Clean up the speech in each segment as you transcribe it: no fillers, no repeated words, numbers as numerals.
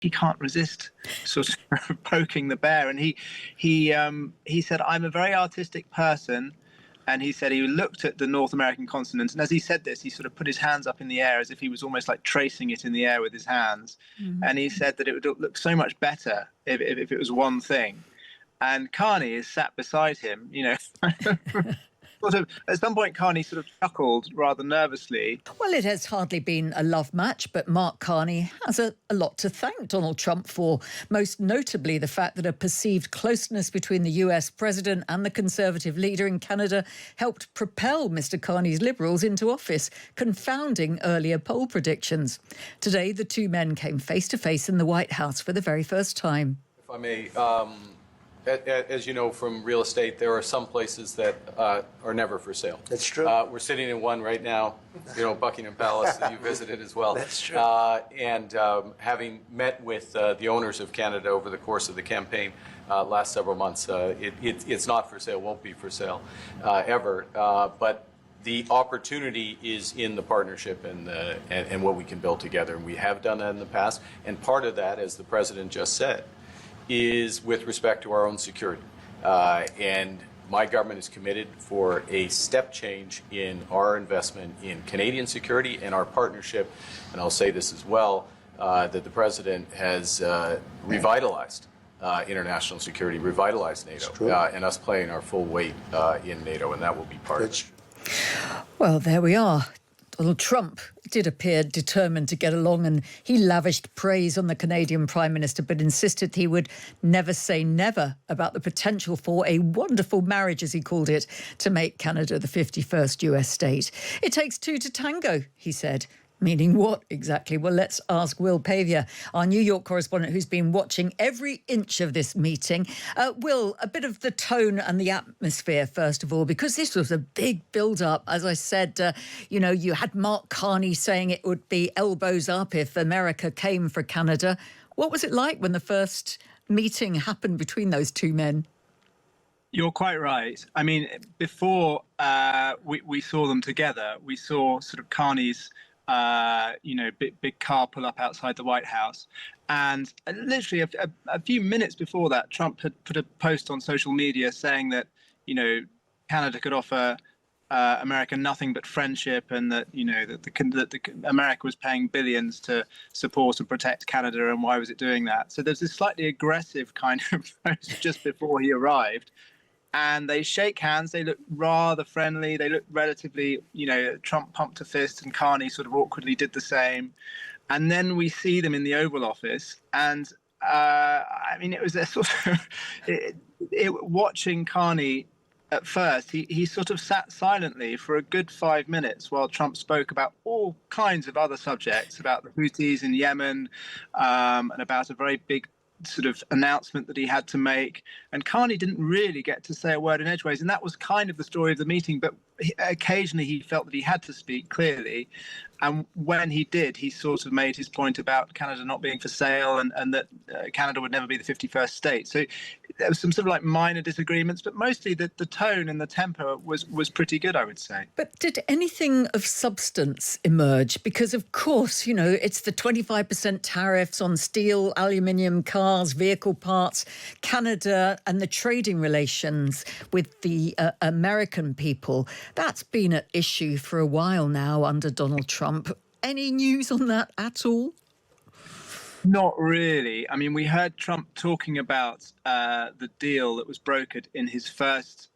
he can't resist sort of poking the bear. And he said, I'm a very artistic person. And he said he looked at the North American continent. And as he said this, he sort of put his hands up in the air as if he was almost like tracing it in the air with his hands. Mm-hmm. And he said that it would look so much better if it was one thing. And Carney is sat beside him, you know. Sort of, at some point, Carney sort of chuckled rather nervously. Well, it has hardly been a love match, but Mark Carney has a lot to thank Donald Trump for, most notably the fact that a perceived closeness between the US president and the Conservative leader in Canada helped propel Mr. Carney's Liberals into office, confounding earlier poll predictions. Today, the two men came face-to-face in the White House for the very first time. If I may, as you know from real estate, there are some places that are never for sale. That's true. We're sitting in one right now, you know, Buckingham Palace that you visited as well. That's true. And having met with the owners of Canada over the course of the campaign last several months, it's not for sale, won't be for sale ever. But the opportunity is in the partnership and what we can build together. And we have done that in the past. And part of that, as the president just said, is with respect to our own security. And my government is committed for a step change in our investment in Canadian security and our partnership. And I'll say this as well, that the president has revitalized international security, revitalized NATO, and us playing our full weight in NATO, and that will be part of it. Well, there we are. Donald Trump did appear determined to get along, and he lavished praise on the Canadian Prime Minister, but insisted he would never say never about the potential for a wonderful marriage, as he called it, to make Canada the 51st US state. It takes two to tango, he said. Meaning what exactly? Well, let's ask Will Pavia, our New York correspondent, who's been watching every inch of this meeting. Will, a bit of the tone and the atmosphere, first of all, because this was a big build-up. As I said, you had Mark Carney saying it would be elbows up if America came for Canada. What was it like when the first meeting happened between those two men? You're quite right. I mean, before we saw them together, we saw sort of Carney's big car pull up outside the White House. And literally a few minutes before that, Trump had put a post on social media saying that, Canada could offer America nothing but friendship, and that, that America was paying billions to support and protect Canada, and why was it doing that? So there's this slightly aggressive kind of post just before he arrived. And they shake hands. They look rather friendly. They look relatively, Trump pumped a fist and Carney sort of awkwardly did the same. And then we see them in the Oval Office. And it was a sort of watching Carney at first. He sort of sat silently for a good 5 minutes while Trump spoke about all kinds of other subjects, about the Houthis in Yemen, and about a very big sort of announcement that he had to make. And Carney didn't really get to say a word in edgeways, and that was kind of the story of the meeting. But occasionally he felt that he had to speak clearly, and when he did, he sort of made his point about Canada not being for sale, and that Canada would never be the 51st state. So there was some sort of like minor disagreements, but mostly the tone and the tempo was pretty good, I would say. But did anything of substance emerge? Because of course, it's the 25% tariffs on steel, aluminium, cars, vehicle parts, Canada, and the trading relations with the American people. That's been an issue for a while now under Donald Trump. Any news on that at all? Not really. I mean, we heard Trump talking about the deal that was brokered in his first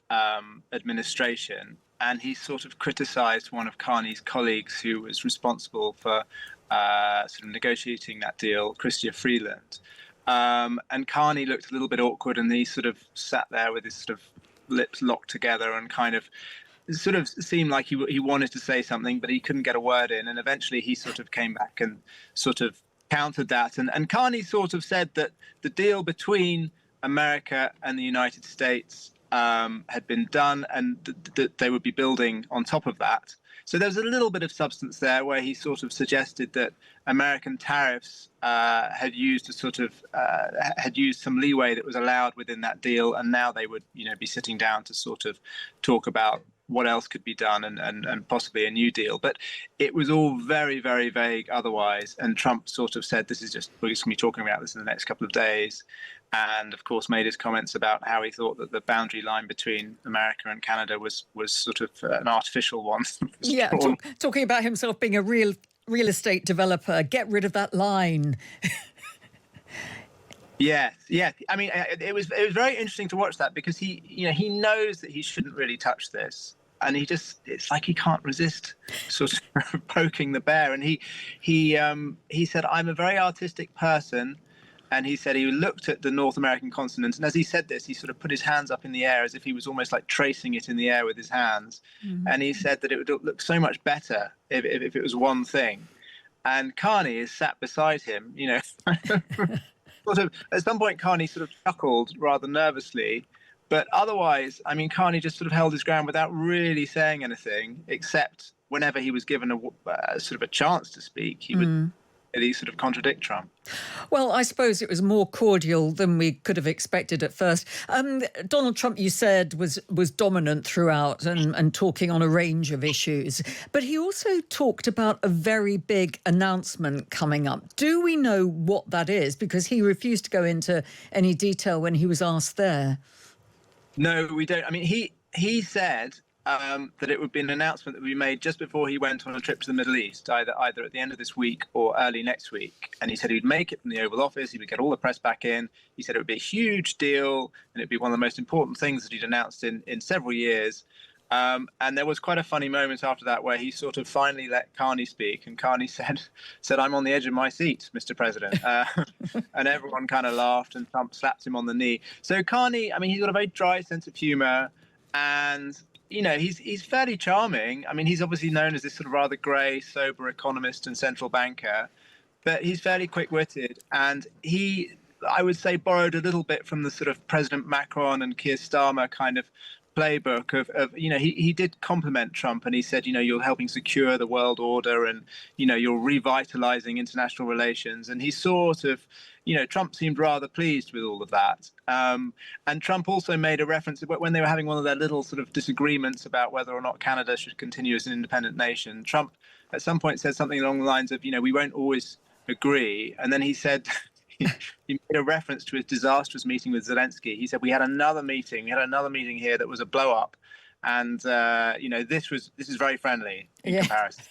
administration, and he sort of criticized one of Carney's colleagues who was responsible for sort of negotiating that deal, Chrystia Freeland. And Carney looked a little bit awkward, and he sort of sat there with his sort of lips locked together and kind of sort of seemed like he wanted to say something, but he couldn't get a word in. And eventually he sort of came back and sort of countered that. And Carney sort of said that the deal between America and the United States had been done, and that they would be building on top of that. So there's a little bit of substance there, where he sort of suggested that American tariffs had used some leeway that was allowed within that deal, and now they would, be sitting down to sort of talk about what else could be done and possibly a new deal. But it was all very, very vague otherwise. And Trump sort of said, we're just going to be talking about this in the next couple of days. And of course, made his comments about how he thought that the boundary line between America and Canada was sort of an artificial one. Yeah, talking about himself being a real estate developer. Get rid of that line. Yeah. I mean, it was very interesting to watch that, because he knows that he shouldn't really touch this, and it's like he can't resist sort of poking the bear. And he said, "I'm a very artistic person," and he said he looked at the North American continent, and as he said this, he sort of put his hands up in the air as if he was almost like tracing it in the air with his hands. Mm-hmm. And he said that it would look so much better if it was one thing. And Carney is sat beside him, sort of, at some point, Carney sort of chuckled rather nervously, but otherwise, I mean, Carney just sort of held his ground without really saying anything, except whenever he was given a sort of a chance to speak, he would really sort of contradict Trump. Well, I suppose it was more cordial than we could have expected at first. Donald Trump, you said, was dominant throughout and talking on a range of issues. But he also talked about a very big announcement coming up. Do we know what that is? Because he refused to go into any detail when he was asked there. No, we don't. I mean, he said that it would be an announcement that would be made just before he went on a trip to the Middle East, either at the end of this week or early next week. And he said he'd make it from the Oval Office. He would get all the press back in. He said it would be a huge deal, and it'd be one of the most important things that he'd announced in several years. And there was quite a funny moment after that where he sort of finally let Carney speak, and Carney said, "I'm on the edge of my seat, Mr. President." And everyone kind of laughed, and Trump slapped him on the knee. So Carney, I mean, he's got a very dry sense of humor, and he's fairly charming. I mean, he's obviously known as this sort of rather grey, sober economist and central banker, but he's fairly quick-witted, and he, I would say, borrowed a little bit from the sort of President Macron and Keir Starmer kind of playbook of he did compliment Trump, and he said, you're helping secure the world order, and you're revitalizing international relations. And he sort of, Trump seemed rather pleased with all of that. And Trump also made a reference when they were having one of their little sort of disagreements about whether or not Canada should continue as an independent nation. Trump at some point said something along the lines of, we won't always agree. And then he said, he made a reference to his disastrous meeting with Zelensky. He said, we had another meeting here that was a blow up. And, this is very friendly in comparison.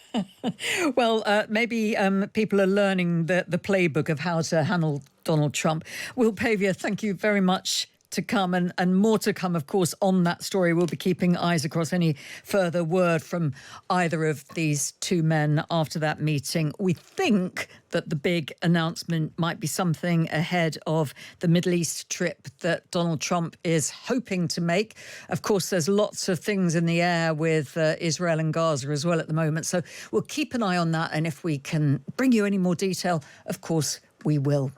Well, maybe people are learning the playbook of how to handle Donald Trump. Will Pavia, thank you very much to come, and more to come, of course, on that story. We'll be keeping eyes across any further word from either of these two men after that meeting. We think that the big announcement might be something ahead of the Middle East trip that Donald Trump is hoping to make. Of course, there's lots of things in the air with Israel and Gaza as well at the moment. So we'll keep an eye on that. And if we can bring you any more detail, of course, we will.